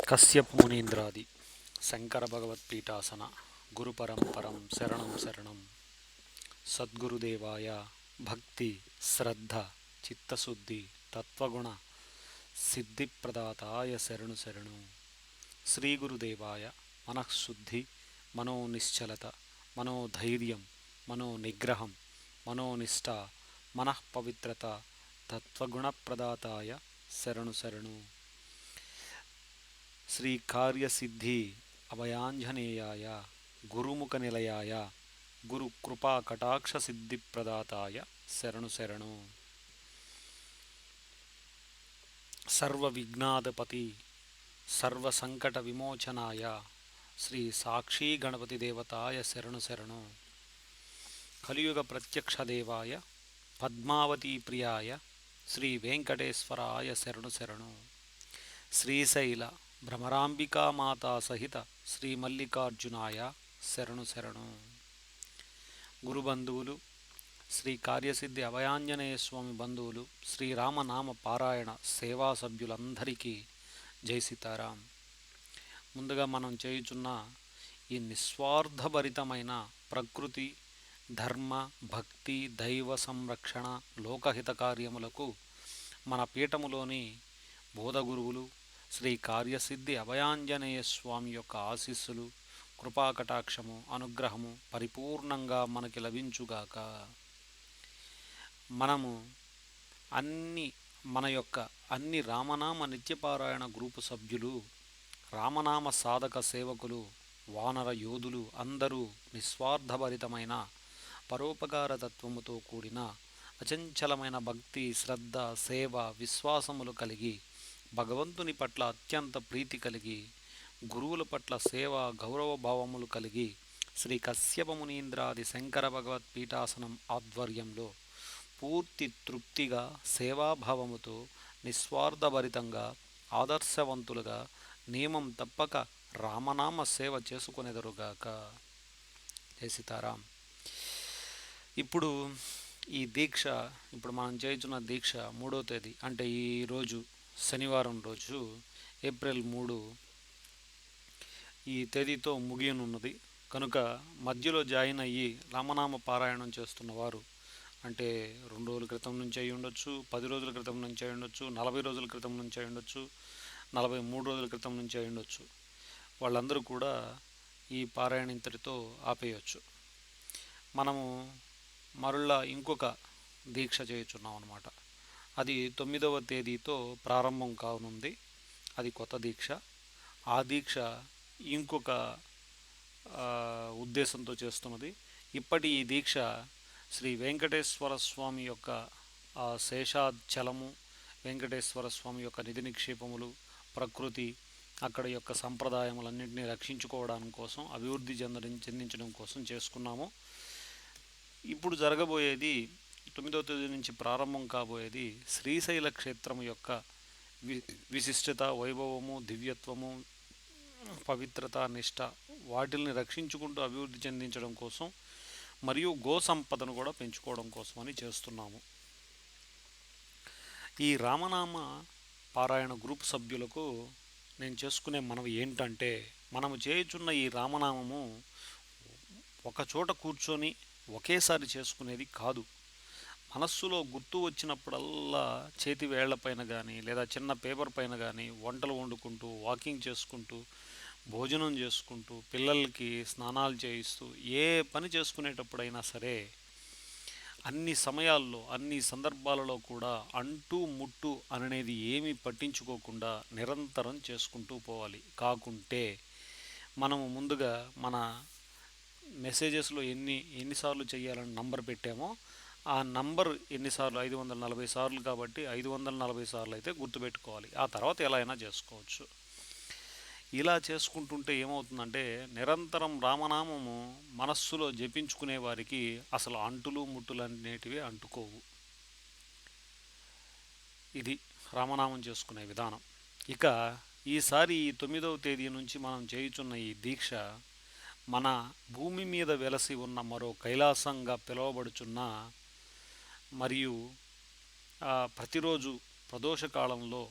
కశ్యప్ మునీంద్రాది శంకర భగవత్పీఠాసన గురుపరంపరం శరణం శరణం. సద్గురుదేవాయ భక్తి శ్రద్ధ చిత్తశుద్ధి తత్వగుణ సిద్ధిప్రదాతాయ శరణు శరణు. శ్రీ గురుదేవాయ మనఃశుద్ధి మనోనిశ్చలత మనోధైర్యం మనోనిగ్రహం మనోనిష్ట మనఃపవిత్రత తత్వగుణప్రదాతాయ శరణు శరణు. శ్రీ కార్యసిద్ధి అభయాంజనేయాయ గురుముఖ నిలయాయ గురు కృపా కటాక్ష సిద్ధి ప్రదాతాయ శరణు శరణు. సర్వ విఘ్నాధిపతి సర్వ సంకట విమోచనాయ శ్రీ సాక్షి గణపతి దేవతాయ శరణు శరణు. కలియుగ ప్రత్యక్ష దేవాయ పద్మావతీ ప్రియాయ శ్రీ వెంకటేశ్వరాయ శరణు శరణు. శ్రీశైల భ్రమరాంబికామాతా సహిత శ్రీ మల్లికార్జునాయ శరణు శరణు. గురుబంధువులు శ్రీ కార్యసిద్ధి అభయాంజనేయ స్వామి బంధువులు శ్రీరామనామ పారాయణ సేవా సభ్యులందరికీ జై సీతారాం. ముందుగా మనం చేయుచున్న ఈ నిస్వార్థభరితమైన ప్రకృతి ధర్మ భక్తి దైవ సంరక్షణ లోకహిత కార్యములకు మన పీఠములోని బోధగురువులు శ్రీ కార్యసిద్ధి అభయాంజనేయ స్వామి యొక్క ఆశీస్సులు కృపాకటాక్షము అనుగ్రహము పరిపూర్ణంగా మనకి లభించుగాక. మనము మన యొక్క అన్ని రామనామ నిత్యపారాయణ గ్రూపు సభ్యులు రామనామ సాధక సేవకులు వానర యోధులు అందరూ నిస్వార్థభరితమైన పరోపకార తత్వముతో కూడిన అచంచలమైన భక్తి శ్రద్ధ సేవ విశ్వాసములు కలిగి భగవంతుని పట్ల అత్యంత ప్రీతి కలిగి గురువుల పట్ల సేవ గౌరవ భావములు కలిగి శ్రీ కశ్యప మునీంద్రాది శంకర భగవత్పీఠాసనం ఆధ్వర్యంలో పూర్తి తృప్తిగా సేవాభావముతో నిస్వార్థభరితంగా ఆదర్శవంతులుగా నియమం తప్పక రామనామ సేవ చేసుకునేదరుగాక. జై సీతారాం. ఇప్పుడు ఈ దీక్ష మనం చేయుచున్న దీక్ష 3వ తేదీ అంటే ఈరోజు శనివారం రోజు ఏప్రిల్ 3 ఈ తేదీతో ముగియనున్నది కనుక మధ్యలో జాయిన్ అయ్యి రామనామ పారాయణం చేస్తున్నవారు అంటే 2 రోజుల క్రితం నుంచి అయి ఉండొచ్చు 10 రోజుల క్రితం నుంచి అయి ఉండొచ్చు 40 రోజుల క్రితం నుంచి అయి ఉండొచ్చు 43 రోజుల క్రితం నుంచి అయి ఉండొచ్చు వాళ్ళందరూ కూడా ఈ పారాయణ ఇంతటితో ఆపేయచ్చు. మనము మరలా ఇంకొక దీక్ష చేయుచున్నాం అన్నమాట. అది 9వ తేదీతో ప్రారంభం కానుంది. అది కొత్త దీక్ష. ఆ దీక్ష ఇంకొక ఉద్దేశంతో చేస్తున్నది. ఇప్పటి ఈ దీక్ష శ్రీ వెంకటేశ్వర స్వామి యొక్క శేషాచలము వెంకటేశ్వర స్వామి యొక్క నిధి నిక్షేపములు ప్రకృతి అక్కడ యొక్క సంప్రదాయములన్నింటినీ రక్షించుకోవడం కోసం అభివృద్ధి చెందించడం కోసం చేసుకున్నాము. ఇప్పుడు జరగబోయేది 9వ తేదీ నుంచి ప్రారంభం కాబోయేది శ్రీశైల క్షేత్రం యొక్క విశిష్టత వైభవము దివ్యత్వము పవిత్రత నిష్ట వాటిల్ని రక్షించుకుంటూ అభివృద్ధి చెందించడం కోసం మరియు గో సంపదను కూడా పెంచుకోవడం కోసమని చేస్తున్నాము. ఈ రామనామ పారాయణ గ్రూప్ సభ్యులకు నేను చేసుకునే మనవి ఏంటంటే మనము చేయుచున్న ఈ రామనామము ఒకచోట కూర్చొని ఒకేసారి చేసుకునేది కాదు. మనస్సులో గుర్తు వచ్చినప్పుడల్లా చేతి వేళ్లపైన కానీ లేదా చిన్న పేపర్ పైన కానీ వంటలు వండుకుంటూ వాకింగ్ చేసుకుంటూ భోజనం చేసుకుంటూ పిల్లలకి స్నానాలు చేయిస్తూ ఏ పని చేసుకునేటప్పుడైనా సరే అన్ని సమయాల్లో అన్ని సందర్భాలలో కూడా అంటూ ముట్టు అనేది ఏమీ పట్టించుకోకుండా నిరంతరం చేసుకుంటూ పోవాలి. కాకుంటే మనము ముందుగా మన మెసేజెస్లో ఎన్నిసార్లు చేయాలని నంబర్ పెట్టామో ఆ నంబర్ ఎన్నిసార్లు 540 సార్లు కాబట్టి 540 సార్లు అయితే గుర్తుపెట్టుకోవాలి. ఆ తర్వాత ఎలా అయినా చేసుకోవచ్చు. ఇలా చేసుకుంటుంటే ఏమవుతుందంటే నిరంతరం రామనామము మనస్సులో జపించుకునే వారికి అసలు అంటులు ముట్టులు అనేటివి అంటుకోవు. ఇది రామనామం చేసుకునే విధానం. ఇక ఈసారి 9వ తేదీ నుంచి మనం చేయుచున్న ఈ దీక్ష మన భూమి మీద వెలసి ఉన్న మరో కైలాసంగా పిలువబడుచున్న మరియు ప్రతిరోజు ప్రదోషకాలంలో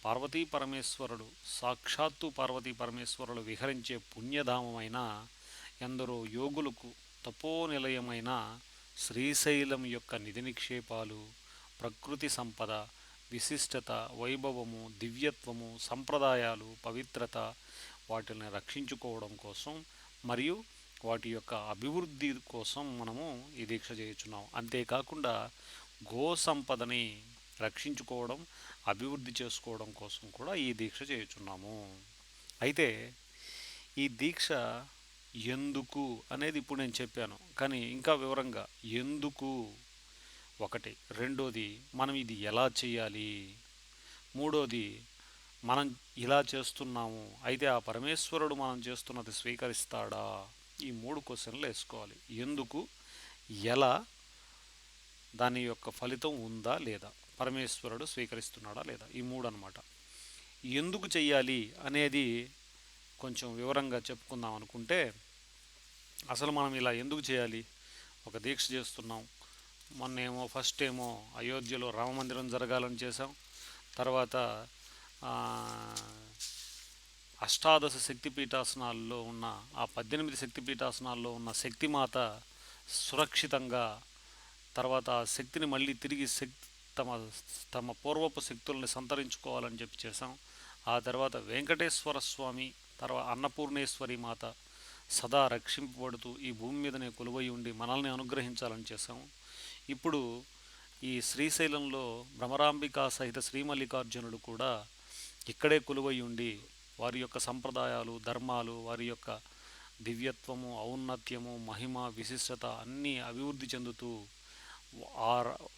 పార్వతీ పరమేశ్వరుడు సాక్షాత్తు పార్వతీ పరమేశ్వరులు విహరించే పుణ్యధామమైన ఎందరో యోగులకు తపోనిలయమైన శ్రీశైలం యొక్క నిధి నిక్షేపాలు, ప్రకృతి సంపద, విశిష్టత, వైభవము, దివ్యత్వము, సంప్రదాయాలు, పవిత్రత వాటిని రక్షించుకోవడం కోసం మరియు వాటి యొక్క అభివృద్ధి కోసం మనము ఈ దీక్ష చేయుచున్నాం. అంతేకాకుండా గో సంపదని రక్షించుకోవడం, అభివృద్ధి చేసుకోవడం కోసం కూడా ఈ దీక్ష చేయుచున్నాము. అయితే ఈ దీక్ష ఎందుకు అనేది ఇప్పుడు నేను చెప్పాను, కానీ ఇంకా వివరంగా ఎందుకు ఒకటి, రెండోది మనం ఇది ఎలా చేయాలి, మూడోది మనం ఇలా చేస్తున్నాము అయితే ఆ పరమేశ్వరుడు మనం చేస్తున్నది స్వీకరిస్తాడా, ఈ మూడు క్వశ్చన్లు వేసుకోవాలి. ఎందుకు, ఎలా, దాని యొక్క ఫలితం ఉందా లేదా, పరమేశ్వరుడు స్వీకరిస్తున్నాడా లేదా, ఈ మూడు అనమాట. ఎందుకు చెయ్యాలి అనేది కొంచెం వివరంగా చెప్పుకుందాం అనుకుంటే, అసలు మనం ఇలా ఎందుకు చేయాలి, ఒక దీక్ష చేస్తున్నాం. మొన్నేమో ఫస్ట్ ఏమో అయోధ్యలో రామమందిరం జరగాలని చేసాం. తర్వాత అష్టాదశ శక్తిపీఠాసనాల్లో ఉన్న ఆ 18 శక్తిపీఠాసనాల్లో ఉన్న శక్తిమాత సురక్షితంగా, తర్వాత ఆ శక్తిని మళ్ళీ తిరిగి తమ తమ పూర్వపు శక్తుల్ని సంతరించుకోవాలని చెప్పి చేశాం. ఆ తర్వాత వెంకటేశ్వర స్వామి, తర్వాత అన్నపూర్ణేశ్వరి మాత సదా రక్షింపబడుతూ ఈ భూమి మీదనే కొలువై ఉండి మనల్ని అనుగ్రహించాలని చేశాము. ఇప్పుడు ఈ శ్రీశైలంలో భ్రమరాంబికా సహిత శ్రీమల్లికార్జునుడు కూడా ఇక్కడే కొలువై ఉండి వారి యొక్క సంప్రదాయాలు, ధర్మాలు, వారి యొక్క దివ్యత్వము, ఔన్నత్యము, మహిమ, విశిష్టత అన్నీ అభివృద్ధి చెందుతూ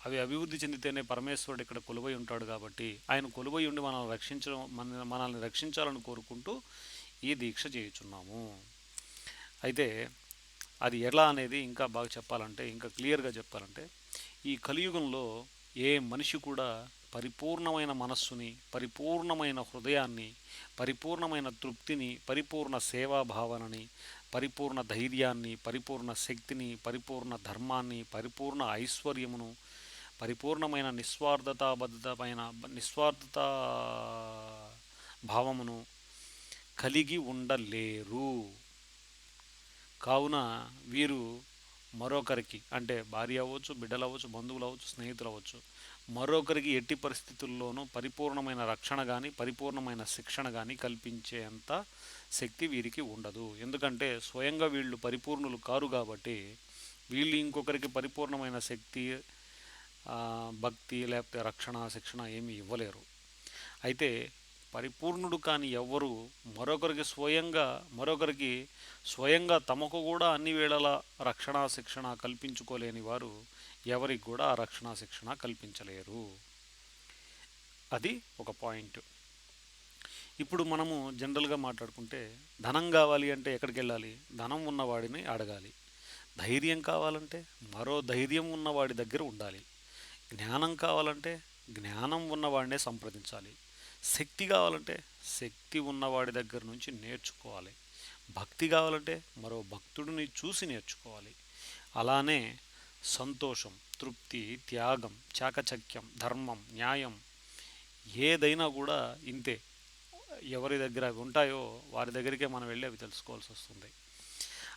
అవి అభివృద్ధి చెందితేనే పరమేశ్వరుడు ఇక్కడ కొలువై ఉంటాడు. కాబట్టి ఆయన కొలువై ఉండి మనల్ని రక్షించాలని కోరుకుంటూ ఈ దీక్ష చేయుచున్నాము. అయితే అది ఎలా అనేది ఇంకా బాగా చెప్పాలంటే, ఇంకా క్లియర్గా చెప్పాలంటే, ఈ కలియుగంలో ఏ మనిషి కూడా పరిపూర్ణమైన మనస్సుని, పరిపూర్ణమైన హృదయాన్ని, పరిపూర్ణమైన తృప్తిని, పరిపూర్ణ సేవాభావనని, పరిపూర్ణ ధైర్యాన్ని, పరిపూర్ణ శక్తిని, పరిపూర్ణ ధర్మాన్ని, పరిపూర్ణ ఐశ్వర్యమును, పరిపూర్ణమైన నిస్వార్థత భావమును కలిగి ఉండలేరు. కావున వీరు మరొకరికి, అంటే భార్య అవ్వచ్చు, బిడ్డలు అవ్వచ్చు, బంధువులు అవ్వచ్చు, స్నేహితులు అవ్వచ్చు, మరొకరికి ఎట్టి పరిస్థితుల్లోనూ పరిపూర్ణమైన రక్షణ కానీ పరిపూర్ణమైన శిక్షణ కానీ కల్పించేంత శక్తి వీరికి ఉండదు. ఎందుకంటే స్వయంగా వీళ్ళు పరిపూర్ణులు కారు కాబట్టి వీళ్ళు ఇంకొకరికి పరిపూర్ణమైన శక్తి, భక్తి లేకపోతే రక్షణ, శిక్షణ ఏమీ ఇవ్వలేరు. అయితే పరిపూర్ణుడు కాని ఎవ్వరూ మరొకరికి స్వయంగా తమకు కూడా అన్ని వేళలా రక్షణ, శిక్షణ కల్పించుకోలేని వారు ఎవరికి కూడా ఆ రక్షణ, శిక్షణ కల్పించలేరు. అది ఒక పాయింట్. ఇప్పుడు మనము జనరల్గా మాట్లాడుకుంటే, ధనం కావాలి అంటే ఎక్కడికి వెళ్ళాలి, ధనం ఉన్నవాడిని అడగాలి. ధైర్యం కావాలంటే మరో ధైర్యం ఉన్నవాడి దగ్గర ఉండాలి. జ్ఞానం కావాలంటే జ్ఞానం ఉన్నవాడినే సంప్రదించాలి. శక్తి కావాలంటే శక్తి ఉన్నవాడి దగ్గర నుంచి నేర్చుకోవాలి. భక్తి కావాలంటే మరో భక్తుడిని చూసి నేర్చుకోవాలి. అలానే సంతోషం, తృప్తి, త్యాగం, చాకచక్యం, ధర్మం, న్యాయం ఏదైనా కూడా ఇంతే. ఎవరి దగ్గర అవి ఉంటాయో వారి దగ్గరికే మనం వెళ్ళి అవి తెలుసుకోవాల్సి వస్తుంది.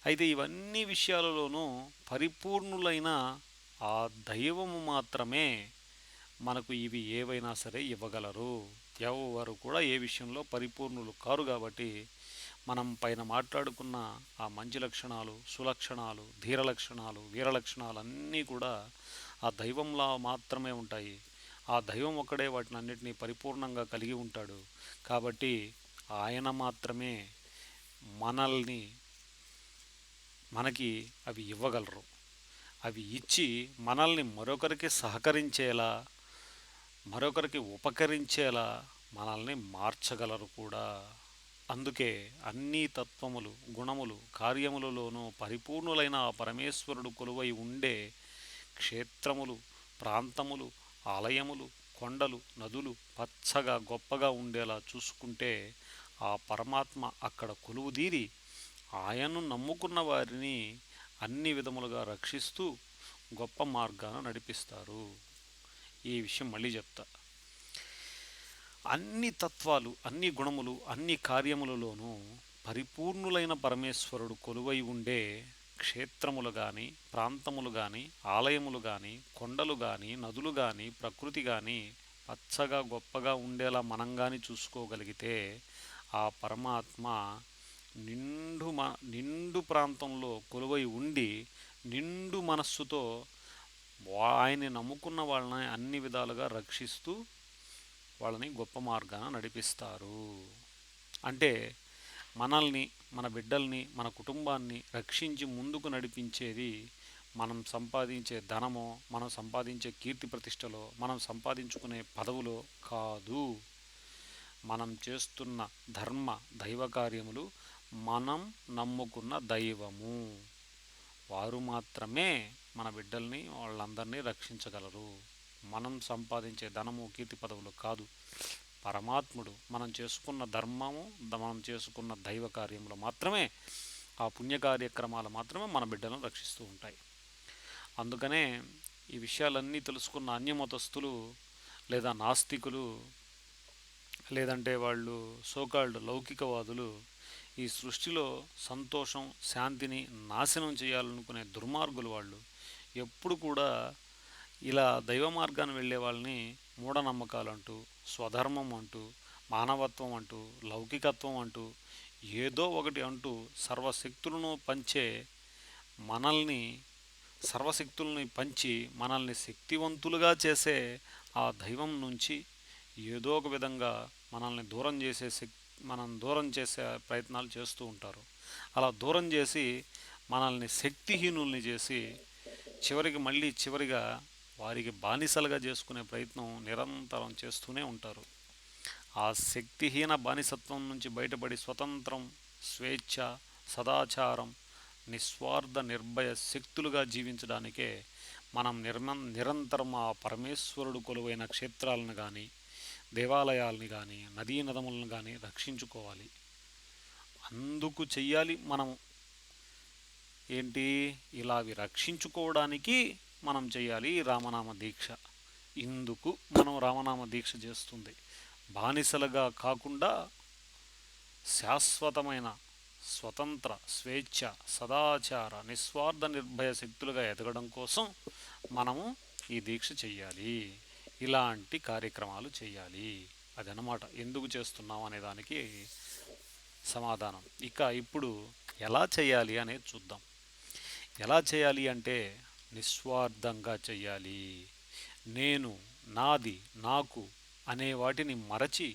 అయితే ఇవన్నీ విషయాలలోనూ పరిపూర్ణులైన ఆ దైవము మాత్రమే మనకు ఇవి ఏవైనా సరే ఇవ్వగలరు. ఎవరు కూడా ఏ విషయంలో పరిపూర్ణులు కారు. కాబట్టి మనం పైన మాట్లాడుకున్న ఆ మంచి లక్షణాలు, సులక్షణాలు, ధీర లక్షణాలు, వీర లక్షణాలు అన్నీ కూడా ఆ దైవంలా మాత్రమే ఉంటాయి. ఆ దైవం ఒక్కడే వాటిని అన్నిటినీ పరిపూర్ణంగా కలిగి ఉంటాడు. కాబట్టి ఆయన మాత్రమే మనకి అవి ఇవ్వగలరు. అవి ఇచ్చి మనల్ని మరొకరికి సహకరించేలా, మరొకరికి ఉపకరించేలా మనల్ని మార్చగలరు కూడా. అందుకే అన్ని తత్వములు, గుణములు, కార్యములలోనూ పరిపూర్ణులైన ఆ పరమేశ్వరుడు కొలువై ఉండే క్షేత్రములు, ప్రాంతములు, ఆలయములు, కొండలు, నదులు పచ్చగా గొప్పగా ఉండేలా చూసుకుంటే ఆ పరమాత్మ అక్కడ కొలువుదీరి ఆయన్ను నమ్ముకున్న వారిని అన్ని విధములుగా రక్షిస్తూ గొప్ప మార్గాన నడిపిస్తారు. ఈ విషయం మళ్ళీ చెప్తా. అన్ని తత్వాలు, అన్ని గుణములు, అన్ని కార్యములలోనూ పరిపూర్ణులైన పరమేశ్వరుడు కొలువై ఉండే క్షేత్రములు కానీ, ప్రాంతములు కానీ, ఆలయములు కానీ, కొండలు కానీ, నదులు కానీ, ప్రకృతి కానీ పచ్చగా గొప్పగా ఉండేలా మనం కానీ చూసుకోగలిగితే ఆ పరమాత్మ నిండు ప్రాంతంలో కొలువై ఉండి నిండు మనస్సుతో ఆయన్ని నమ్ముకున్న వాళ్ళని అన్ని విధాలుగా రక్షిస్తూ వాళ్ళని గొప్ప మార్గాన నడిపిస్తారు. అంటే మనల్ని, మన బిడ్డల్ని, మన కుటుంబాన్ని రక్షించి ముందుకు నడిపించేది మనం సంపాదించే ధనమో, మనం సంపాదించే కీర్తి ప్రతిష్టలో, మనం సంపాదించుకునే పదవులో కాదు. మనం చేస్తున్న ధర్మ దైవ కార్యములు, మనం నమ్ముకున్న దైవము, వారు మాత్రమే మన బిడ్డల్ని, వాళ్ళందరినీ రక్షించగలరు. మనం సంపాదించే ధనము, కీర్తి పదవులు కాదు. పరమాత్ముడు మనం చేసుకున్న ధర్మము, మనం చేసుకున్న దైవ కార్యములు మాత్రమే, ఆ పుణ్య కార్యక్రమాలు మాత్రమే మన బిడ్డలను రక్షిస్తూ ఉంటాయి. అందుకనే ఈ విషయాలన్నీ తెలుసుకున్న అన్యమతస్థులు లేదా నాస్తికులు, లేదంటే వాళ్ళు సోకాల్డ్ లౌకికవాదులు ఈ సృష్టిలో సంతోషం, శాంతిని నాశనం చేయాలనుకునే దుర్మార్గులు వాళ్ళు ఎప్పుడు కూడా ఇలా దైవ మార్గాన్ని వెళ్ళే వాళ్ళని మూఢనమ్మకాలు అంటూ, స్వధర్మం అంటూ, మానవత్వం అంటూ, లౌకికత్వం అంటూ, ఏదో ఒకటి అంటూ సర్వశక్తులను పంచే మనల్ని, సర్వశక్తుల్ని పంచి మనల్ని శక్తివంతులుగా చేసే ఆ దైవం నుంచి ఏదో ఒక విధంగా మనల్ని దూరం చేసే మనం దూరం చేసే ప్రయత్నాలు చేస్తూ ఉంటారు. అలా దూరం చేసి మనల్ని శక్తిహీనుల్ని చేసి చివరిగా వారికి బానిసలుగా చేసుకునే ప్రయత్నం నిరంతరం చేస్తూనే ఉంటారు. ఆ శక్తిహీన బానిసత్వం నుంచి బయటపడి స్వతంత్రం, స్వేచ్ఛ, సదాచారం, నిస్వార్థ నిర్భయ శక్తులుగా జీవించడానికే మనం నిరంతరం ఆ పరమేశ్వరుడు కొలువైన క్షేత్రాలను కానీ, దేవాలయాలని కానీ, నదీ నదములను కానీ రక్షించుకోవాలి. అందుకు చెయ్యాలి మనం ఏంటి, ఇలా అవి రక్షించుకోవడానికి మనం చేయాలి రామనామ దీక్ష. ఇందుకు మనం రామనామ దీక్ష చేస్తుంది బానిసలుగా కాకుండా శాశ్వతమైన స్వతంత్ర, స్వేచ్ఛ, సదాచార, నిస్వార్థ నిర్భయ శక్తులుగా ఎదగడం కోసం మనము ఈ దీక్ష చెయ్యాలి. ఇలాంటి కార్యక్రమాలు చేయాలి. అదనమాట ఎందుకు చేస్తున్నాం అనే దానికి సమాధానం. ఇప్పుడు ఎలా చేయాలి అనేది చూద్దాం. ఎలా చేయాలి అంటే నిస్వార్థంగా చెయ్యాలి. నేను, నాది, నాకు అనే వాటిని మరచి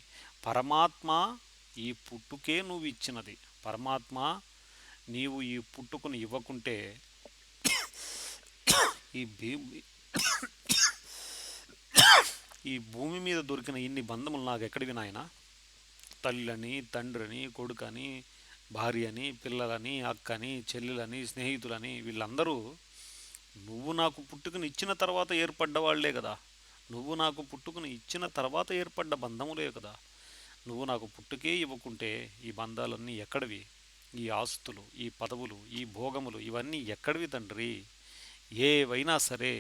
పరమాత్మ, ఈ పుట్టుకే నువ్వు ఇచ్చినది. పరమాత్మ, నీవు ఈ పుట్టుకుని ఇవ్వకుంటే ఈ ఈ భూమి మీద దొరికిన ఇన్ని బంధములు నాకు ఎక్కడివి నాయనా? తల్లిని, తండ్రిని, కొడుకని, భార్యని, పిల్లలని, అక్కని, చెల్లెలని, స్నేహితులని, వీళ్ళందరూ నువ్వు నాకు పుట్టుకుని ఇచ్చిన తర్వాత ఏర్పడ్డ వాళ్లే కదా. నువ్వు నాకు పుట్టుకుని ఇచ్చిన తర్వాత ఏర్పడ్డ బంధములే కదా. నువ్వు నాకు పుట్టుకే ఇవ్వకుంటే ఈ బంధాలన్నీ ఎక్కడివి? ఈ ఆస్తులు, ఈ పదవులు, ఈ భోగములు ఇవన్నీ ఎక్కడివి తండ్రి? ఏవైనా సరే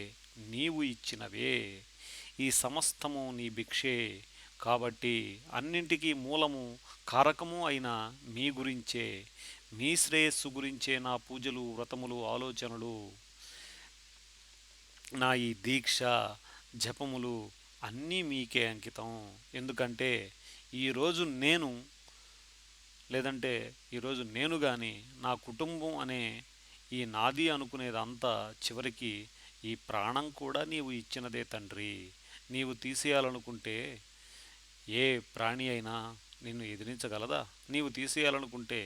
నీవు ఇచ్చినవే. ఈ సమస్తము నీ భిక్షే. కాబట్టి అన్నింటికీ మూలము, కారకము అయిన మీ గురించే, మీ శ్రేయస్సు గురించే నా పూజలు, వ్రతములు, ఆలోచనలు, నా ఈ దీక్ష, జపములు అన్నీ మీకే అంకితం. ఎందుకంటే ఈరోజు నేను, లేదంటే ఈరోజు నేను కానీ, నా కుటుంబం అనే ఈ నాది అనుకునేదంతా చివరికి ఈ ప్రాణం కూడా నీవు ఇచ్చినదే తండ్రి. నీవు తీసేయాలనుకుంటే ఏ ప్రాణి అయినా నిన్ను ఎదిరించగలదా? నీవు తీసేయాలనుకుంటే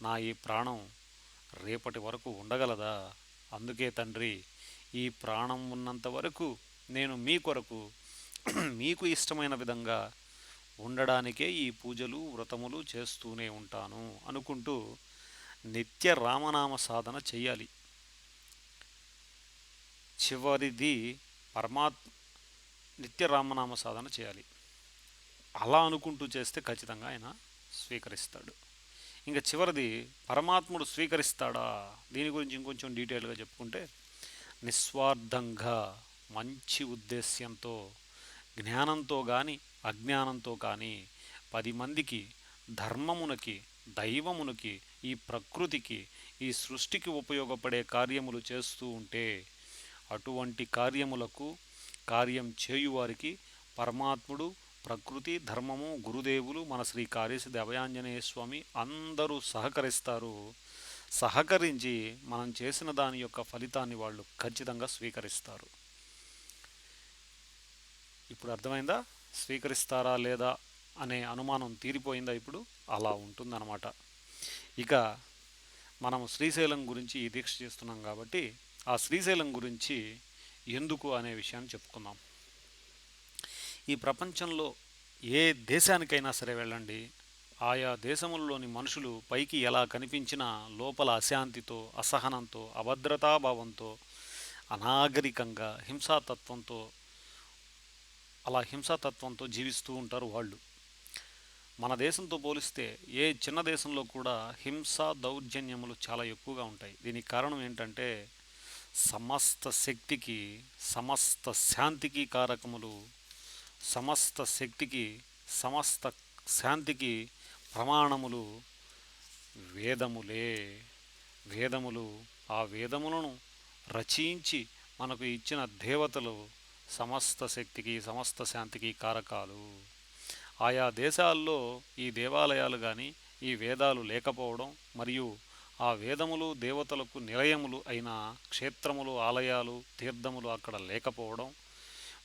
నా ఈ ప్రాణం రేపటి వరకు ఉండగలదా? అందుకే తండ్రి, ఈ ప్రాణం ఉన్నంత వరకు నేను మీ కొరకు మీకు ఇష్టమైన విధంగా ఉండడానికే ఈ పూజలు, వ్రతములు చేస్తూనే ఉంటాను అనుకుంటూ నిత్య రామనామ సాధన చెయ్యాలి. చివరిది నిత్య రామనామ సాధన చేయాలి. అలా అనుకుంటూ చేస్తే ఖచ్చితంగా ఆయన స్వీకరిస్తాడు. ఇంకా చివరిది పరమాత్ముడు స్వీకరిస్తాడా? దీని గురించి ఇంకొంచెం డీటెయిల్గా చెప్పుకుంటే, నిస్వార్థంగా మంచి ఉద్దేశ్యంతో, జ్ఞానంతో కానీ, అజ్ఞానంతో కానీ 10 మందికి ధర్మమునకి, దైవమునకి, ఈ ప్రకృతికి, ఈ సృష్టికి ఉపయోగపడే కార్యములు చేస్తూ ఉంటే అటువంటి కార్యం చేయువారికి పరమాత్ముడు, ప్రకృతి, ధర్మము, గురుదేవులు, మన శ్రీ కార్యసిద్ధి అభయాంజనేయ స్వామి అందరూ సహకరిస్తారు. సహకరించి మనం చేసిన దాని యొక్క ఫలితాన్ని వాళ్ళు ఖచ్చితంగా స్వీకరిస్తారు. ఇప్పుడు అర్థమైందా? స్వీకరిస్తారా లేదా అనే అనుమానం తీరిపోయిందా? ఇప్పుడు అలా ఉంటుందన్నమాట. ఇక మనం శ్రీశైలం గురించి ఈ దీక్ష చేస్తున్నాం కాబట్టి ఆ శ్రీశైలం గురించి ఎందుకు అనే విషయాన్ని చెప్పుకుందాం. ఈ ప్రపంచంలో ఏ దేశానికైనా సరే వెళ్ళండి, ఆయా దేశముల్లోని మనుషులు పైకి ఎలా కనిపించినా లోపల అశాంతితో, అసహనంతో, అభద్రతాభావంతో, అనాగరికంగా హింసాతత్వంతో జీవిస్తూ ఉంటారు వాళ్ళు. మన దేశంతో పోలిస్తే ఏ చిన్న దేశంలో కూడా హింసా దౌర్జన్యములు చాలా ఎక్కువగా ఉంటాయి. దీనికి కారణం ఏంటంటే సమస్త శక్తికి, సమస్త శాంతికి కారకములు, సమస్త శక్తికి, సమస్త శాంతికి ప్రమాణములు వేదములే. వేదములు, ఆ వేదములను రచించి మనకు ఇచ్చిన దేవతలు సమస్త శక్తికి, సమస్త శాంతికి కారకాలు. ఆయా దేశాల్లో ఈ దేవాలయాలు కానీ, ఈ వేదాలు లేకపోవడం, మరియు ఆ వేదములు దేవతలకు నిలయములు అయిన క్షేత్రములు, ఆలయాలు, తీర్థములు అక్కడ లేకపోవడం,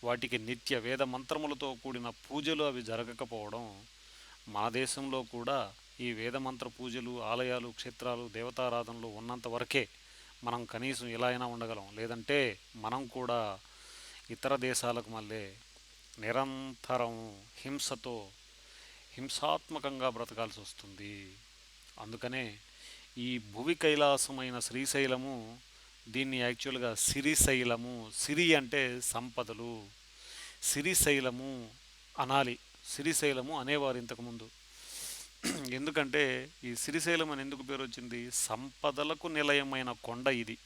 వాటికి నిత్య వేద మంత్రములతో కూడిన పూజలు అవి జరగకపోవడం, మన దేశంలో కూడా ఈ వేదమంత్ర పూజలు, ఆలయాలు, క్షేత్రాలు, దేవతారాధనలు ఉన్నంత వరకే మనం కనీసం ఇలా అయినా ఉండగలం. లేదంటే మనం కూడా ఇతర దేశాలకు మళ్ళీ నిరంతరం హింసాత్మకంగా బ్రతకాల్సి వస్తుంది. అందుకనే ఈ భువి కైలాసమైన శ్రీశైలము, దీన్ని యాక్చువల్గా సిరిశైలము, సిరి అంటే సంపదలు, సిరిశైలము అనాలి. సిరిశైలము అనేవారు ఇంతకుముందు. ఎందుకంటే ఈ సిరిశైలం అని ఎందుకు పేరు వచ్చింది? సంపదలకు నిలయమైన కొండ ఇది.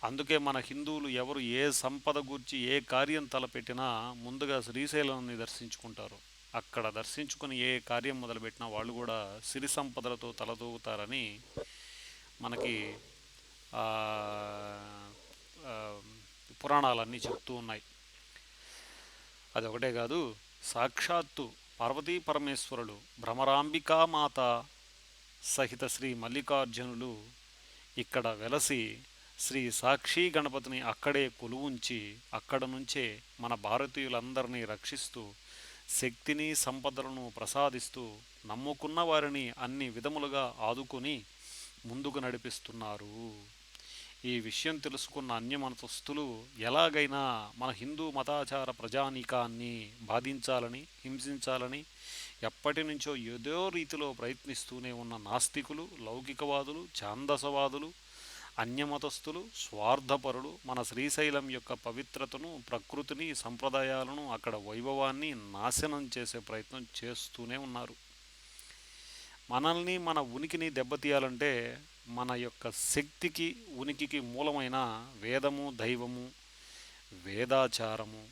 అందుకే మన హిందువులు ఎవరు ఏ సంపద గూర్చి ఏ కార్యం తలపెట్టినా ముందుగా శ్రీశైలాన్ని దర్శించుకుంటారు. అక్కడ దర్శించుకుని ఏ కార్యం మొదలుపెట్టినా వాళ్ళు కూడా సిరి సంపదలతో తలదూగుతారని మనకి పురాణాలన్నీ చెప్తూ ఉన్నాయి. అదొకటే కాదు, సాక్షాత్తు పార్వతీ పరమేశ్వరులు, భ్రమరాంబికామాత సహిత శ్రీ మల్లికార్జునులు ఇక్కడ వెలసి శ్రీ సాక్షి గణపతిని అక్కడే కొలువుంచి అక్కడ నుంచే మన భారతీయులందరినీ రక్షిస్తూ శక్తిని, సంపదలను ప్రసాదిస్తూ నమ్ముకున్న వారిని అన్ని విధములుగా ఆదుకొని ముందుకు నడిపిస్తున్నారు. ఈ విషయం తెలుసుకున్న అన్యమతస్థులు ఎలాగైనా మన హిందూ మతాచార ప్రజానీకాన్ని బాధించాలని, హింసించాలని ఎప్పటి నుంచో ఏదో రీతిలో ప్రయత్నిస్తూనే ఉన్న నాస్తికులు, లౌకికవాదులు, ఛాందసవాదులు, అన్యమతస్థులు, స్వార్థపరులు మన శ్రీశైలం యొక్క పవిత్రతను, ప్రకృతిని, సంప్రదాయాలను, అక్కడ వైభవాన్ని నాశనం చేసే ప్రయత్నం చేస్తూనే ఉన్నారు. మనల్ని, మన ఉనికిని దెబ్బతీయాలంటే మన యొక్క శక్తికి, ఉనికికి మూలమైన వేదము, దైవము, వేదాచారము,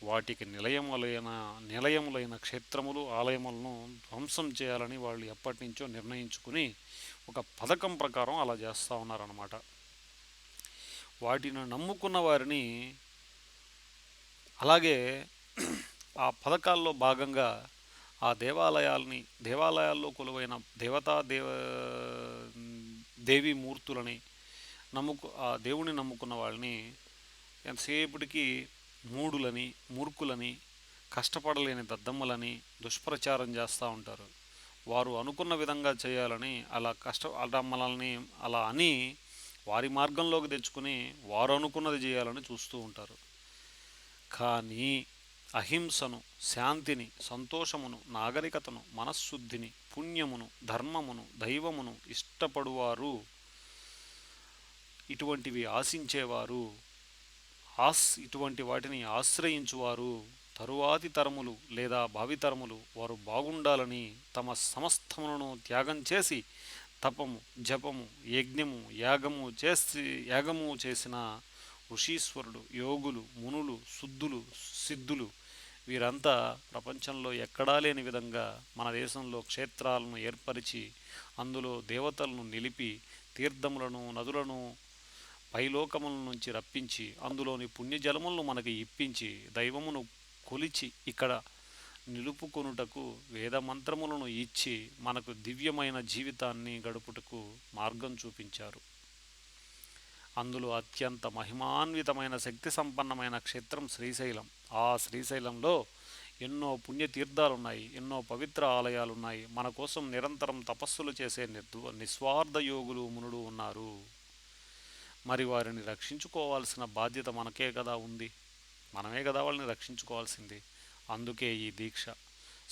వాటికి నిలయములైన క్షేత్రములు, ఆలయములను ధ్వంసం చేయాలని వాళ్ళు ఎప్పటి నుంచో నిర్ణయించుకుని ఒక పథకం ప్రకారం అలా చేస్తూ ఉన్నారన్నమాట. వాటిని నమ్ముకున్న వారిని అలాగే ఆ పథకాల్లో భాగంగా ఆ దేవాలయాల్లో కొలువైన దేవీ మూర్తులని ఆ దేవుని నమ్ముకున్న వాళ్ళని ఎంతసేపటికి మూడులని, మూర్ఖులని, కష్టపడలేని దద్దమ్మలని దుష్ప్రచారం చేస్తూ ఉంటారు. వారు అనుకున్న విధంగా చేయాలని అలా మనల్ని అలా అని వారి మార్గంలోకి తెచ్చుకుని వారు అనుకున్నది చేయాలని చూస్తూ ఉంటారు. కానీ అహింసను, శాంతిని, సంతోషమును, నాగరికతను, మనశ్శుద్ధిని, పుణ్యమును, ధర్మమును, దైవమును ఇష్టపడువారు, ఇటువంటివి ఆశించేవారు, ఇటువంటి వాటిని ఆశ్రయించువారు తరువాతి తరములు లేదా భావితరములు వారు బాగుండాలని తమ సమస్తములను త్యాగం చేసి తపము, జపము, యజ్ఞము, యాగము చేసిన ఋషీశ్వరుడు, యోగులు, మునులు, సిద్ధులు వీరంతా ప్రపంచంలో ఎక్కడా లేని విధంగా మన దేశంలో క్షేత్రాలను ఏర్పరిచి అందులో దేవతలను నిలిపి తీర్థములను నదులను పైలోకముల నుంచి రప్పించి అందులోని పుణ్యజలములను మనకి ఇప్పించి దైవమును కొలిచి ఇక్కడ నిలుపుకొనుటకు వేదమంత్రములను ఇచ్చి మనకు దివ్యమైన జీవితాన్ని గడుపుటకు మార్గం చూపించారు. అందులో అత్యంత మహిమాన్వితమైన శక్తి సంపన్నమైన క్షేత్రం శ్రీశైలం. ఆ శ్రీశైలంలో ఎన్నో పుణ్యతీర్థాలున్నాయి, ఎన్నో పవిత్ర ఆలయాలున్నాయి. మన కోసం నిరంతరం తపస్సులు చేసే నిస్వార్థ యోగులు మునులు ఉన్నారు. మరి వారిని రక్షించుకోవాల్సిన బాధ్యత మనకే కదా ఉంది. మనమే కదా వాళ్ళని రక్షించుకోవాల్సింది. అందుకే ఈ దీక్ష.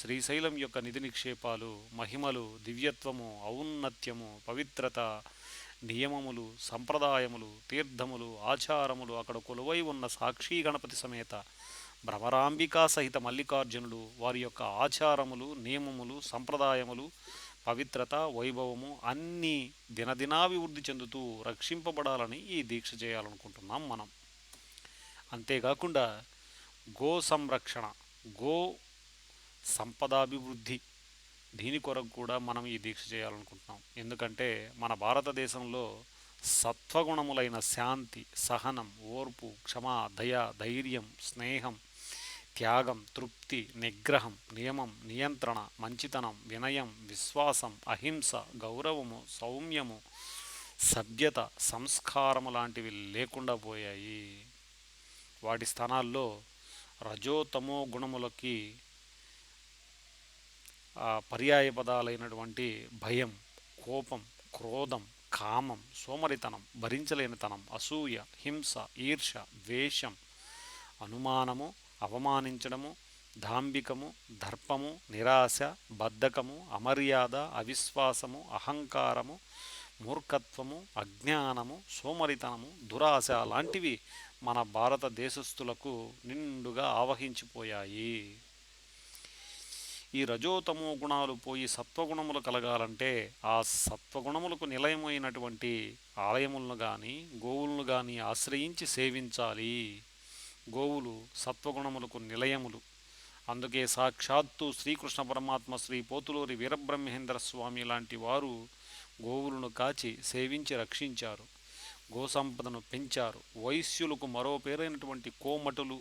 శ్రీశైలం యొక్క నిధి నిక్షేపాలు, మహిమలు, దివ్యత్వము, ఔన్నత్యము, పవిత్రత, నియమములు, సంప్రదాయములు, తీర్థములు, ఆచారములు, అక్కడ కొలువై ఉన్న సాక్షి గణపతి సమేత భ్రమరాంబికా సహిత మల్లికార్జునుడు, వారి యొక్క ఆచారములు, నియమములు, సంప్రదాయములు, పవిత్రత, వైభవము అన్నీ దినదినాభివృద్ధి చెందుతూ రక్షింపబడాలని ఈ దీక్ష చేయాలనుకుంటున్నాం మనం. అంతేకాకుండా గో సంరక్షణ, గో సంపదాభివృద్ధి, దీని కొరకు కూడా మనం ఈ దీక్ష చేయాలనుకుంటున్నాం. ఎందుకంటే మన భారతదేశంలో సత్వగుణములైన శాంతి, సహనం, ఓర్పు, క్షమ, దయ, ధైర్యం, స్నేహం, త్యాగం, తృప్తి, నిగ్రహం, నియమం, నియంత్రణ, మంచితనం, వినయం, విశ్వాసం, అహింస, గౌరవము, సౌమ్యము, సభ్యత, సంస్కారము లాంటివి లేకుండా పోయాయి. వాటి స్థానాల్లో రజోతమో గుణములకి పర్యాయ పదాలైనటువంటి భయం, కోపం, క్రోధం, కామం, సోమరితనం, భరించలేనితనం, అసూయ, హింస, ఈర్ష, ద్వేషం, అనుమానము, అవమానించడము, దాంభికము, దర్పము, నిరాశ, బద్ధకము, అమర్యాద, అవిశ్వాసము, అహంకారము, మూర్ఖత్వము, అజ్ఞానము, సోమరితనము, దురాశ లాంటివి మన భారతదేశస్థులకు నిండుగా ఆవహించిపోయాయి. ఈ రజోతమో గుణాలు పోయి సత్వగుణములు కలగాలంటే ఆ సత్వగుణములకు నిలయమైనటువంటి ఆలయములను కానీ గోవులను కానీ ఆశ్రయించి సేవించాలి. గోవులు సత్వగుణములకు నిలయములు. అందుకే సాక్షాత్తు శ్రీకృష్ణ పరమాత్మ శ్రీ పోతులూరి వీరబ్రహ్మేంద్ర స్వామి లాంటి వారు గోవులను కాచి సేవించి రక్షించారు. గోసంపదను పెంచారు. వైశ్యులకు మరో పేరైనటువంటి కోమటులు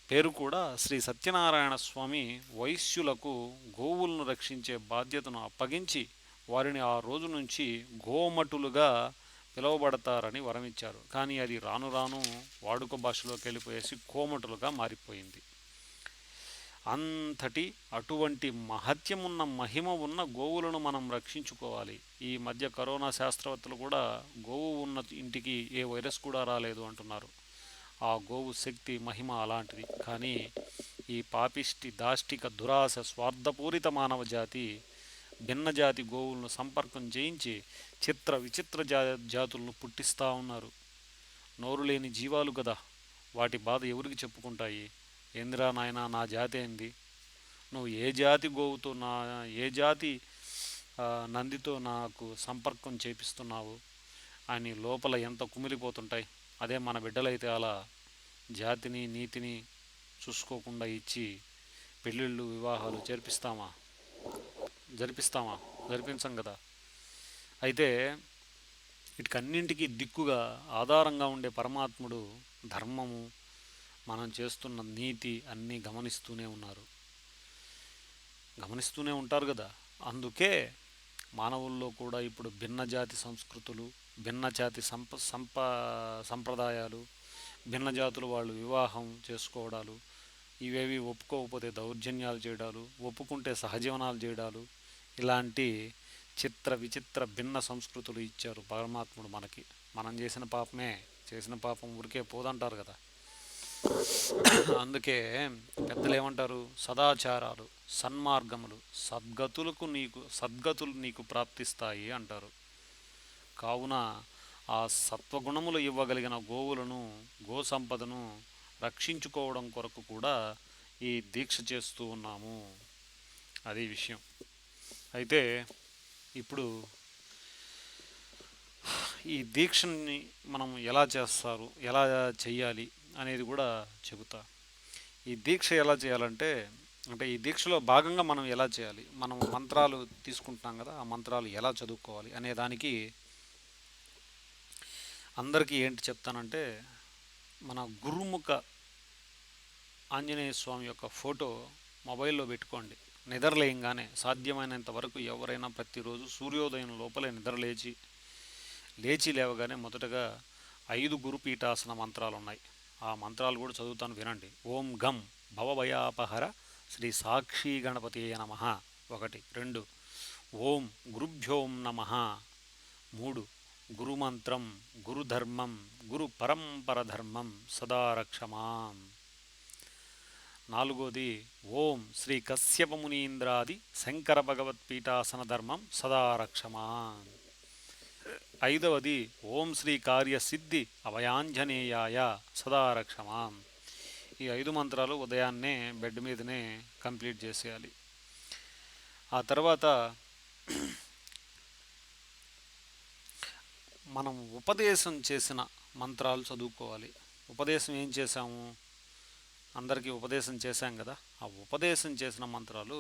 పేరు కూడా శ్రీ సత్యనారాయణ స్వామి వైశ్యులకు గోవులను రక్షించే బాధ్యతను అప్పగించి వారిని ఆ రోజు నుంచి గోమటులుగా పిలువబడతారని వరమిచ్చారు. కానీ అది రాను రాను వాడుక భాషలోకి వెళ్ళిపోయేసి కోమటులుగా మారిపోయింది. అంతటి అటువంటి మహత్యమున్న మహిమ ఉన్న గోవులను మనం రక్షించుకోవాలి. ఈ మధ్య కరోనా శాస్త్రవేత్తలు కూడా గోవు ఉన్న ఇంటికి ఏ వైరస్ కూడా రాలేదు అంటున్నారు. ఆ గోవు శక్తి మహిమ అలాంటిది. కానీ ఈ పాపిష్టి దాష్టిక దురాశ స్వార్థపూరిత మానవ జాతి భిన్నజాతి గోవులను సంపర్కం చేయించి చిత్ర విచిత్ర జాతులను పుట్టిస్తూ ఉన్నారు. నోరు లేని జీవాలు కదా, వాటి బాధ ఎవరికి చెప్పుకుంటాయి? ఏందిరా నాయన, నా జాతి ఏంది, నువ్వు ఏ జాతి గోవుతో ఏ జాతి నందితో నాకు సంపర్కం చేపిస్తున్నావు అని లోపల ఎంత కుమిలిపోతుంటాయి. అదే మన బిడ్డలైతే అలా జాతిని నీతిని చూసుకోకుండా ఇచ్చి పెళ్ళిళ్ళు వివాహాలు జరిపించాం కదా. అయితే వీటికన్నింటికి దిక్కుగా ఆధారంగా ఉండే పరమాత్ముడు ధర్మము, మనం చేస్తున్న నీతి అన్నీ గమనిస్తూనే ఉంటారు కదా. అందుకే మానవుల్లో కూడా ఇప్పుడు భిన్నజాతి సంస్కృతులు, భిన్నజాతి సంప్రదాయాలు, భిన్న జాతులు వాళ్ళు వివాహం చేసుకోవడాలు, ఇవేవి ఒప్పుకోకపోతే దౌర్జన్యాలు చేయడాలు, ఒప్పుకుంటే సహజీవనాలు చేయడాలు, ఇలాంటి చిత్ర విచిత్ర భిన్న సంస్కృతులు ఇచ్చారు పరమాత్ముడు మనకి. మనం చేసిన పాపం ఊరికే పోదంటారు కదా. అందుకే పెద్దలు ఏమంటారు? సదాచారాలు, సన్మార్గములు, సద్గతులు నీకు ప్రాప్తిస్తాయి అంటారు. కావున ఆ సత్వగుణములు ఇవ్వగలిగిన గోవులను, గో సంపదను రక్షించుకోవడం కొరకు కూడా ఈ దీక్ష చేస్తూ ఉన్నాము. అది విషయం. అయితే ఇప్పుడు ఈ దీక్షని మనం ఎలా చేయాలి అనేది కూడా చెబుతా. ఈ దీక్ష ఎలా చేయాలంటే, అంటే ఈ దీక్షలో భాగంగా మనం ఎలా చేయాలి, మనం మంత్రాలు తీసుకుంటున్నాం కదా, ఆ మంత్రాలు ఎలా చదువుకోవాలి అనే దానికి అందరికీ ఏంటి చెప్తానంటే, మన గురుముఖ ఆంజనేయ స్వామి యొక్క ఫోటో మొబైల్లో పెట్టుకోండి. నిద్రలేయంగానే సాధ్యమైనంత వరకు ఎవరైనా ప్రతిరోజు సూర్యోదయం లోపలే నిద్రలేచి లేవగానే మొదటగా 5 గురుపీఠాసన మంత్రాలు ఉన్నాయి. ఆ మంత్రాలు కూడా చదువుతాను, వినండి. ఓం గం భవభయాపహర శ్రీ సాక్షి గణపతి నమ, ఒకటి. 2, ఓం గురుభ్యోం నమ. 3, గురుమంత్రం గురుధర్మం గురు పరంపర ధర్మం సదా రక్షమాం. 4వది ఓం శ్రీ కశ్యప మునీంద్రాది శంకర భగవత్పీఠాసన ధర్మం సదా రక్షమాం. 5వది ఓం శ్రీ కార్యసిద్ధి అభయాంజనేయాయ సదా రక్షమాం. ఈ 5 మంత్రాలు ఉదయాన్నే బెడ్ మీదనే కంప్లీట్ చేసేయాలి. ఆ తర్వాత మనం ఉపదేశం చేసిన మంత్రాలు చదువుకోవాలి. ఉపదేశం ఏం చేశాము, అందరికీ ఉపదేశం చేశాం కదా, ఆ ఉపదేశం చేసిన మంత్రాలు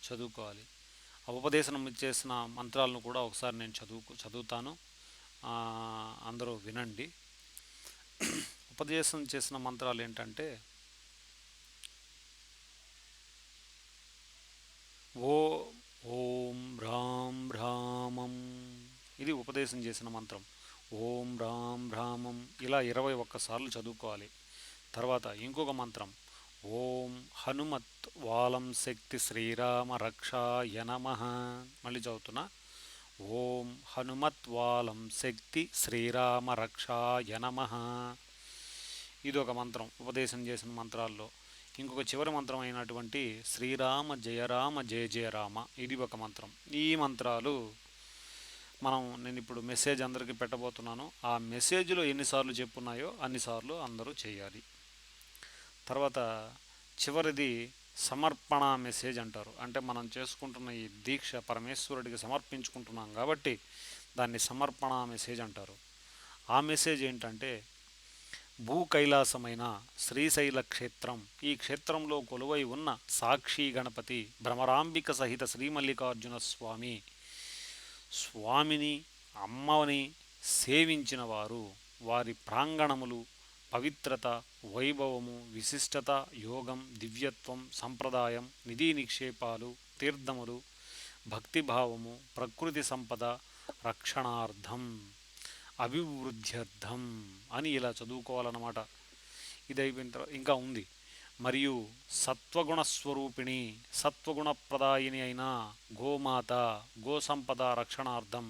చదువుకోవాలి. ఆ ఉపదేశం చేసిన మంత్రాలను కూడా ఒకసారి నేను చదువుతాను, అందరూ వినండి. ఉపదేశం చేసిన మంత్రాలు ఏంటంటే, ఓం రాం రామం, ఇది ఉపదేశం చేసిన మంత్రం. ఓం రాం రామం ఇలా 21 సార్లు చదువుకోవాలి. తర్వాత ఇంకొక మంత్రం, ఓం హనుమత్ వాలం శక్తి శ్రీరామ రక్షాయ నమః. మళ్ళీ చదువుతున్నా, ఓం హనుమత్ వాలం శక్తి శ్రీరామ రక్షాయ నమః. ఇది ఒక మంత్రం ఉపదేశం చేసిన మంత్రాల్లో. ఇంకొక చివరి మంత్రం అయినటువంటి శ్రీరామ జయరామ జయ జయ రామ, ఇది ఒక మంత్రం. ఈ మంత్రాలు నేను ఇప్పుడు మెసేజ్ అందరికీ పెట్టబోతున్నాను. ఆ మెసేజ్లో ఎన్నిసార్లు చెప్పున్నాయో అన్నిసార్లు అందరూ చేయాలి. తర్వాత చివరిది సమర్పణ మెసేజ్ అంటారు. అంటే మనం చేసుకుంటున్న ఈ దీక్ష పరమేశ్వరుడికి సమర్పించుకుంటున్నాం కాబట్టి దాన్ని సమర్పణ మెసేజ్ అంటారు. ఆ మెసేజ్ ఏంటంటే, భూ కైలాసమైన శ్రీశైల క్షేత్రం, ఈ క్షేత్రంలో కొలువై ఉన్న సాక్షి గణపతి భ్రమరాంబిక సహిత శ్రీమల్లికార్జున స్వామిని అమ్మని సేవించిన వారు, వారి ప్రాంగణములు పవిత్రత, వైభవము, విశిష్టత, యోగం, దివ్యత్వం, సంప్రదాయం, నిధి నిక్షేపాలు, తీర్థములు, భక్తిభావము, ప్రకృతి సంపద రక్షణార్థం, అభివృద్ధ్యర్థం అని ఇలా చదువుకోవాలన్నమాట. ఇది అయిపోయిన తర్వాత ఇంకా ఉంది, మరియు సత్వగుణ స్వరూపిణి సత్వగుణప్రదాయిని అయిన గోమాత గోసంపద రక్షణార్థం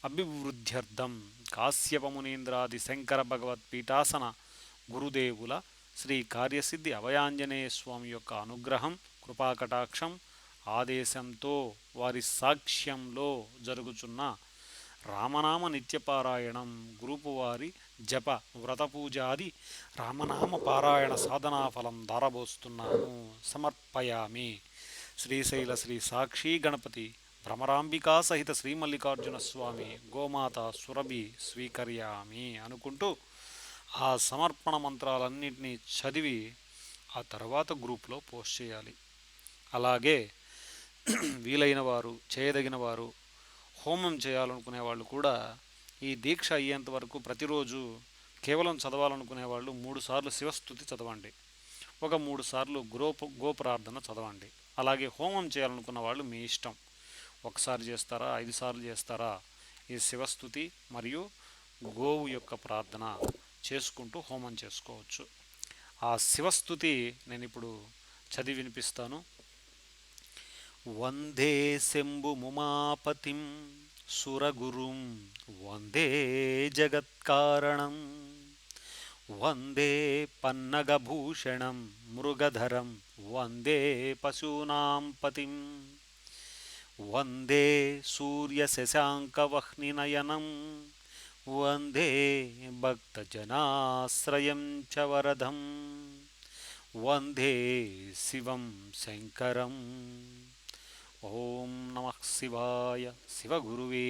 అభివృద్ధ్యర్థం కాశ్యపమునీంద్రాది శంకర భగవత్పీఠాసన గురుదేవుల శ్రీ కార్యసిద్ధి అభయాంజనేయ స్వామి యొక్క అనుగ్రహం, కృపాకటాక్షం, ఆదేశంతో వారి సాక్ష్యంలో జరుగుచున్న రామనామ నిత్యపారాయణం, గ్రూపు వారి జప వ్రతపూజాది రామనామ పారాయణ సాధనాఫలం దారబోస్తున్నాము. సమర్పయామి. శ్రీశైల శ్రీ సాక్షి గణపతి భ్రమరాంబికా సహిత శ్రీమల్లికార్జున స్వామి గోమాత సురభి స్వీకర్యామి అనుకుంటూ ఆ సమర్పణ మంత్రాలన్నింటినీ చదివి ఆ తర్వాత గ్రూప్లో పోస్ట్ చేయాలి. అలాగే వీలైన వారు, చేయదగిన వారు, హోమం చేయాలనుకునే వాళ్ళు కూడా ఈ దీక్ష అయ్యేంత వరకు ప్రతిరోజు కేవలం చదవాలనుకునే వాళ్ళు 3 సార్లు శివస్థుతి చదవండి, ఒక 3 సార్లు గోప్రార్థన చదవండి. అలాగే హోమం చేయాలనుకున్న వాళ్ళు మీ ఇష్టం, 1 సారి చేస్తారా, 5 సార్లు చేస్తారా, ఈ శివస్థుతి మరియు గోవు యొక్క ప్రార్థన చేసుకుంటూ హోమం చేసుకోవచ్చు. ఆ శివస్థుతి నేను ఇప్పుడు చదివి వినిపిస్తాను. వందే శంభుముమాపతిం సురగురుం వందే జగత్కారణం వందే పన్నగభూషణం మృగధరం వందే పశూనాం పతిం వందే సూర్యశశాంకవహ్నినయనం వందే భక్తజనాశ్రయం చ వరదం వందే శివం శంకరం. ఓం నమః శివాయ, శివగురువే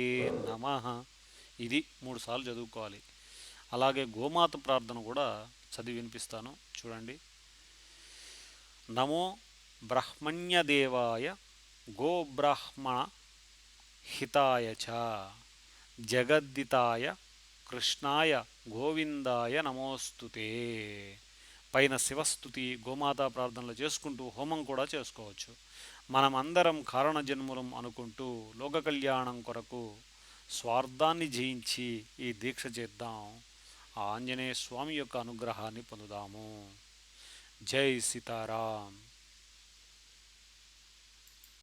నమః. ఇది 3 సార్లు చదువుకోవాలి. అలాగే గోమాత ప్రార్థన కూడా చదివి వినిపిస్తాను, చూడండి. నమో బ్రహ్మణ్యదేవాయ గోబ్రాహ్మణ హితాయ చ జగద్దితాయ కృష్ణాయ గోవిందాయ నమోస్తుతే. పైన శివస్థుతి గోమాతా ప్రార్థనలు చేసుకుంటూ హోమం కూడా చేసుకోవచ్చు. మనమందరం కారణజన్ములం అనుకుంటూ లోక కళ్యాణం కొరకు స్వార్థాన్ని జయించి ఈ దీక్ష చేద్దాం. ఆ ఆంజనేయ స్వామి యొక్క అనుగ్రహాన్ని పొందుదాము. జై సీతారాం.